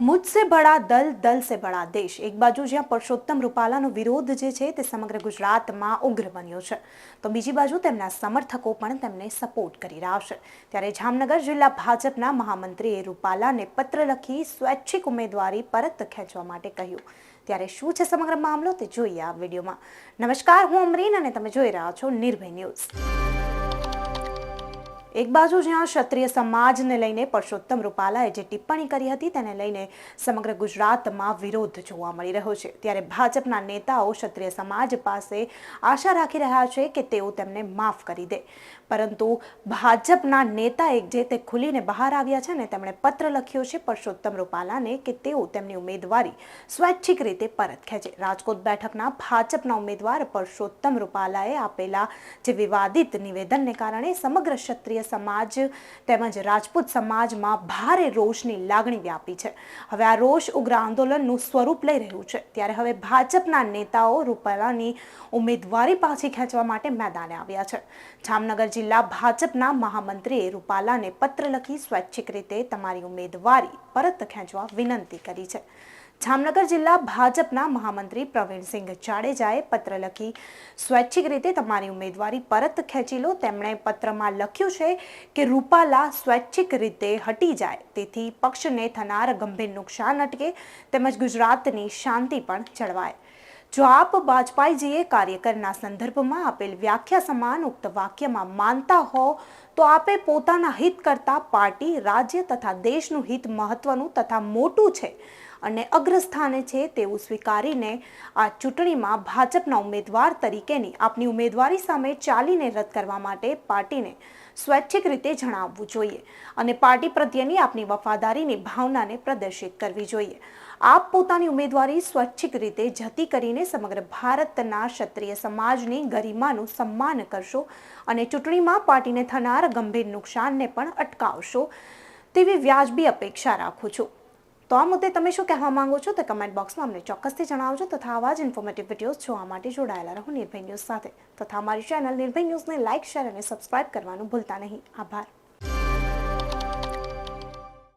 मुझसे बड़ा दल दल से बड़ा देश एक बाजુ જ્યાં પરસોત્તમ રૂપાલાનો વિરોધ જે છે તે સમગ્ર ગુજરાતમાં ઉગ્ર બન્યો છે તો બીજી બાજુ તેમના સમર્થકો પણ તેમને સપોર્ટ કરી રહ્યા છે ત્યારે જામનગર જિલ્લા ભાજપના મહામંત્રીએ રૂપાલાને પત્ર લખી સ્વૈચ્છિક ઉમેદવારી પરત ખેંચવા માટે કહ્યું ત્યારે શું છે સમગ્ર મામલો તે જોઈએ આ વિડીયોમાં। નમસ્કાર, હું અમરીન અને તમે જોઈ રહ્યા છો નિર્ભય ન્યૂઝ। એક બાજુ જ્યાં ક્ષત્રિય સમાજને લઈને પરસોત્તમ રૂપાલાએ જે ટિપ્પણી કરી હતી તેને લઈને સમગ્ર ગુજરાતમાં વિરોધ જોવા મળી રહ્યો છે ત્યારે ભાજપના નેતાઓ ક્ષત્રિય સમાજ પાસે આશા રાખી રહ્યા છે કે તેઓ તેમને માફ કરી દે, પરંતુ ભાજપના નેતા એક જે તે ખુલીને બહાર આવ્યા છે ને તેમણે પત્ર લખ્યો છે પરસોત્તમ રૂપાલાને કે તેઓ તેમની ઉમેદવારી સ્વૈચ્છિક રીતે પરત ખેંચે। રાજકોટ બેઠકના ભાજપના ઉમેદવાર પરસોત્તમ રૂપાલાએ આપેલા જે વિવાદિત નિવેદનને કારણે સમગ્ર ક્ષત્રિય સમાજ તેમજ રાજપૂત સમાજમાં ભારે રોષની લાગણી વ્યાપી છે। હવે આ રોષ ઉગ્ર આંદોલનનું સ્વરૂપ લઈ રહ્યું છે ત્યારે હવે ભાજપના નેતાઓ રૂપાલાની ઉમેદવારી પાછી ખેંચવા માટે મેદાને આવ્યા છે। જામનગર જિલ્લા ભાજપના મહામંત્રીએ રૂપાલાને પત્ર લખી સ્વૈચ્છિક રીતે તમારી ઉમેદવારી પરત ખેંચવા વિનંતી કરી છે। જામનગર જિલ્લા ભાજપના મહામંત્રી પ્રવીણસિંહ જાડેજાએ પત્ર લખી સ્વૈચ્છિક રીતે તમારી ઉમેદવારી પરત ખેંચી લો। તેમણે પત્રમાં લખ્યું છે કે રૂપાલા સ્વૈચ્છિક રીતે હટી જાય તેથી પક્ષને થનાર ગંભીર નુકસાન અટકે તેમજ ગુજરાતની શાંતિ પણ જળવાય। જો આપ વાજપેયીજીએ કાર્યકરના સંદર્ભમાં આપેલ વ્યાખ્યા સમાન ઉક્ત વાક્યમાં માનતા હો તો આપે પોતાના હિત કરતા પાર્ટી, રાજ્ય તથા દેશનું હિત મહત્વનું તથા મોટું છે અને અગ્રસ્થાને છે તેવું સ્વીકારીને આ ચૂંટણીમાં ભાજપના ઉમેદવાર તરીકેની આપની ઉમેદવારી સામે ચાલીને રદ કરવા માટે પાર્ટીને સ્વૈચ્છિક રીતે જણાવવું જોઈએ અને પાર્ટી પ્રત્યેની આપની વફાદારીની ભાવનાને પ્રદર્શિત કરવી જોઈએ। આપ પોતાની ઉમેદવારી સ્વૈચ્છિક રીતે જતી કરીને સમગ્ર ભારતના ક્ષત્રિય સમાજની ગરિમાનું સન્માન કરશો અને ચૂંટણીમાં પાર્ટીને થનાર ગંભીર નુકસાનને પણ અટકાવશો તેવી વ્યાજબી અપેક્ષા રાખું છું। તો આ મુદ્દે તમે શું કહેવા માંગો છો તે કમેન્ટ બોક્સમાં અમને ચોક્કસથી જણાવજો તથા આવા જ ઇન્ફોર્મેટિવ વિડીયોઝ જોવા માટે જોડાયેલા રહો નિર્ભય ન્યૂઝ સાથે તથા અમારી ચેનલ નિર્ભય ન્યૂઝને લાઇક, શેર અને સબસ્ક્રાઇબ કરવાનું ભૂલતા નહીં। આભાર।